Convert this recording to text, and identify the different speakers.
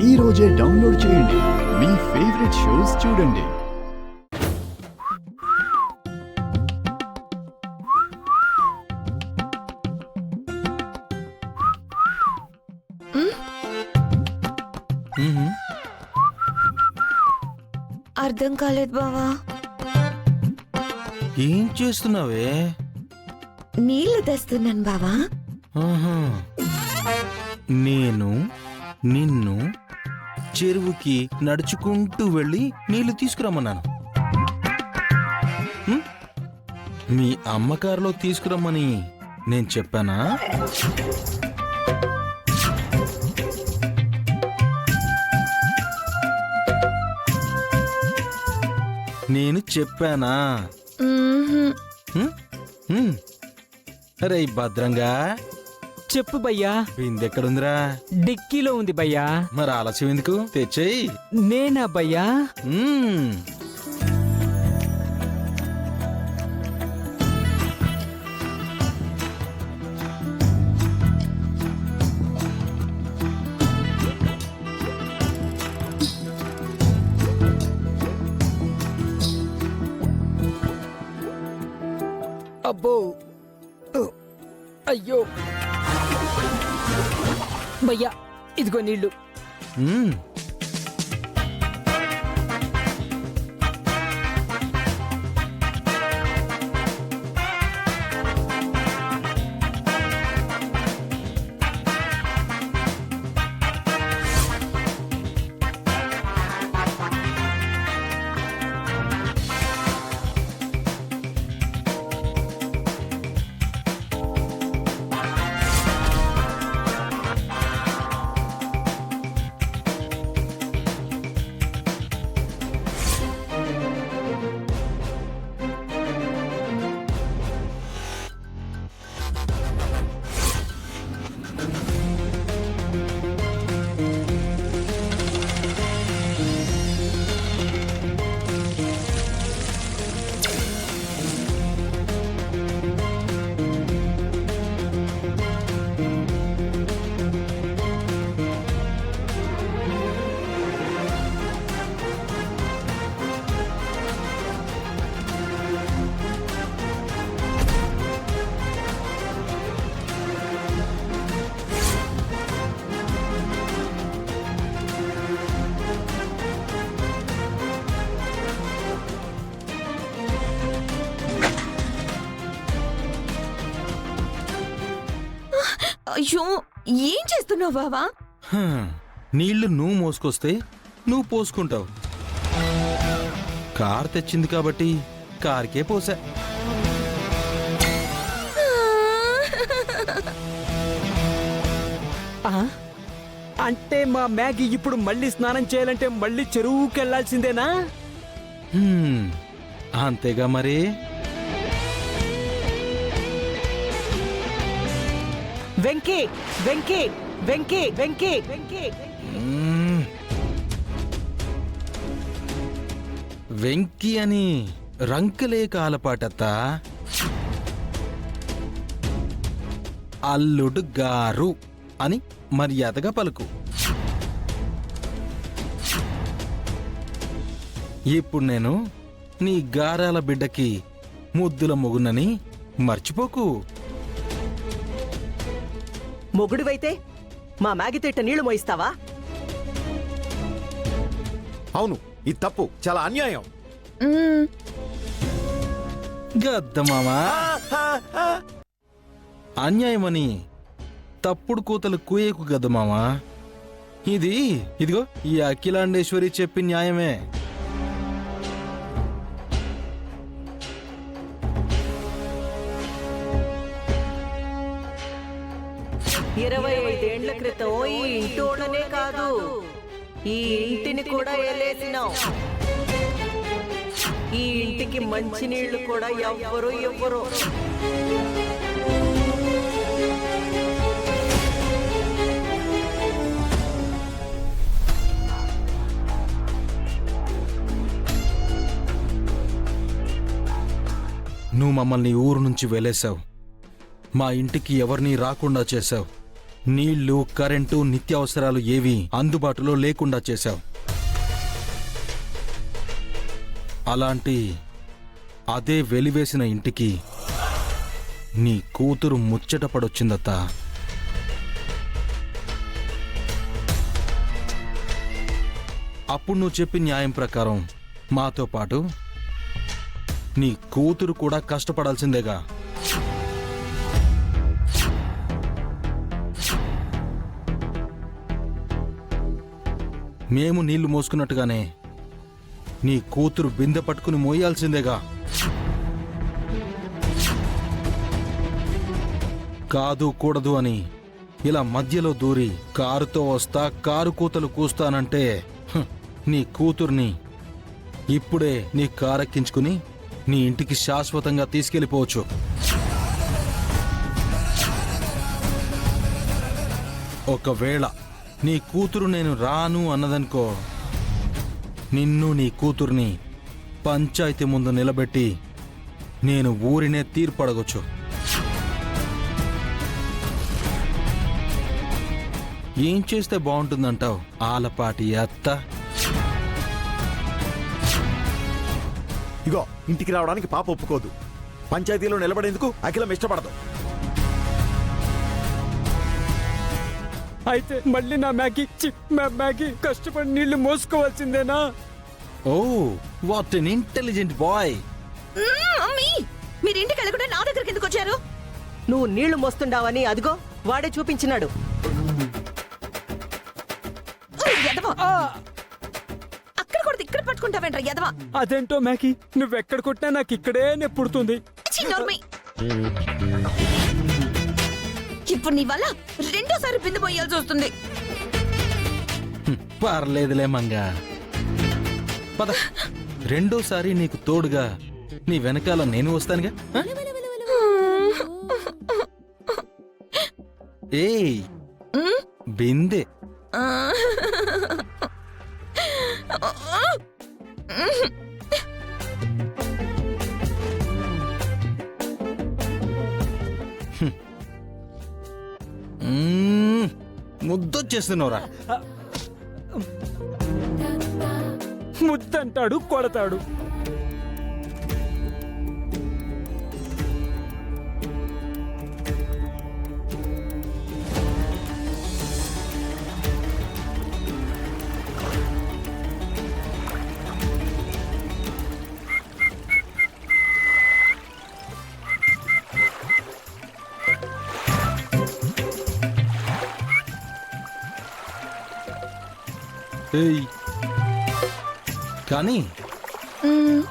Speaker 1: ఈ రోజే డౌన్లోడ్ చేయండి. మీ ఫేవరెట్ షోస్ చూడండి.
Speaker 2: అర్థం కాలేదు బావా.
Speaker 3: ఏం చేస్తున్నావే?
Speaker 2: నీళ్లు తెస్తున్నాను బావా.
Speaker 3: ఆహా. నేను నిన్ను చెరువుకి నడుచుకుంటూ వెళ్ళి నీళ్లు తీసుకురమ్మన్నాను. మీ అమ్మకారులో తీసుకురమ్మని నేను చెప్పానా? నేను చెప్పానా? అరే భద్రంగా
Speaker 4: చెప్పు భయ్యా.
Speaker 3: బిందెక్కడుందిరా?
Speaker 4: డిక్కీలో ఉంది భయ్యా.
Speaker 3: మరి ఆలస్యం ఎందుకు? తెచ్చేయి.
Speaker 4: నేనా భయ్యా? అబ్బో, అయ్యో భయ్యా, ఇదిగో నీళ్ళు.
Speaker 2: అయ్యో, ఏం చేస్తున్నావు బావా?
Speaker 3: నీళ్లు నువ్వు మోసుకొస్తే నువ్వు పోసుకుంటావు. కార్ తెచ్చింది కాబట్టి కార్కే పోసా.
Speaker 4: అంటే మా మ్యాగీ ఇప్పుడు మళ్ళీ స్నానం చేయాలంటే మళ్ళీ చెరువుకి వెళ్లాల్సిందేనా?
Speaker 3: అంతేగా మరి.
Speaker 4: వెంకీ వెంకీ వెంకీ వెంకీ వెంకీ
Speaker 3: వెంకీ అని రంకలే కాలపాటత్త. అల్లుడు గారు అని మర్యాదగా పలుకు. ఇప్పుడు నేను నీ గారాల బిడ్డకి ముద్దుల మొగునని మర్చిపోకు.
Speaker 5: మొగుడివైతే మా మ్యాగీ తిట్ట నీళ్లు మోయిస్తావా?
Speaker 6: అవును, ఇది తప్పు, చాలా అన్యాయం.
Speaker 3: గద్దమామా, అన్యాయమని తప్పుడు కూతలు కూయేకు గద్దమామా. ఇదిగో ఈ అఖిలాండేశ్వరి చెప్పి న్యాయమే.
Speaker 5: ఇరవై 25 ఏళ్ల క్రితం ఈ ఇంటోళ్ళనే కాదు, ఈ ఇంటిని కూడా ఏలేసినావు. ఈ ఇంటికి మంచినీళ్లు కూడా ఎవ్వరూ ఇవ్వరు.
Speaker 3: నువ్వు మమ్మల్ని ఊరు నుంచి వెలేసావు. మా ఇంటికి ఎవరినీ రాకుండా చేశావు. నీళ్లు, కరెంటు, నిత్యావసరాలు ఏవి అందుబాటులో లేకుండా చేశావు. అలాంటి అదే వెలివేసిన ఇంటికి నీ కూతురు ముచ్చట పడొచ్చిందత్తా. అప్పుడు నువ్వు చెప్పిన న్యాయం ప్రకారం మాతో పాటు నీ కూతురు కూడా కష్టపడాల్సిందేగా. మేము నీళ్లు మోసుకున్నట్టుగానే నీ కూతురు బిందె పట్టుకుని మోయాల్సిందేగా. కాదు కూడదు అని ఇలా మధ్యలో దూరి కారుతో వస్తా, కారు కూతలు కూస్తానంటే నీ కూతుర్ని ఇప్పుడే నీ కారెక్కించుకుని నీ ఇంటికి శాశ్వతంగా తీసుకెళ్ళిపోవచ్చు. ఒకవేళ నీ కూతురు నేను రాను అన్నదనుకో, నిన్ను నీ కూతుర్ని పంచాయతీ ముందు నిలబెట్టి నేను ఊరినే తీర్పడగొచ్చు. ఏం చేస్తే బాగుంటుందంటావు ఆలపాటి అత్త?
Speaker 6: ఇగో ఇంటికి రావడానికి పాప ఒప్పుకోదు. పంచాయతీలో నిలబడేందుకు అఖిలం ఇష్టపడదు.
Speaker 4: అయితే మళ్ళీ నా మ్యాగీ కష్టపడి నీళ్లు మోసుకోవాల్సిందేనా?
Speaker 3: Oh, what an intelligent boy.
Speaker 2: Mummy, మీరు ఇంటికి వెళ్ళకుండా నా దగ్గరికి ఎందుకు వచ్చారు?
Speaker 5: నువ్వు నీళ్లు మోస్తుండావని అదిగో వాడే చూపించినాడు.
Speaker 2: ఎదవా, అక్కడ కూడా ఇక్కడ పట్టుకుంటావేంట్రా ఎదవా?
Speaker 4: అదేంటో మ్యాగీ, నువ్వెక్కడ కొట్టినా నాకు ఇక్కడే నెప్పుడుతుంది.
Speaker 2: ఛీ, నోర్మి. ఇప్పుడు నీ వల్ల రెండోసారి బిందు పోయాల్సి వస్తుంది.
Speaker 3: పర్లేదులే మంగా, పద. రెండోసారి నీకు తోడుగా నీ వెనకాల నేను వస్తానుగా. ఏయ్, బిందె. ముద్దొచ్చేస్తున్నావురా.
Speaker 4: ముద్దంటాడు, కొడతాడు.
Speaker 3: ఏయ్, కానీ
Speaker 2: మ్మ్.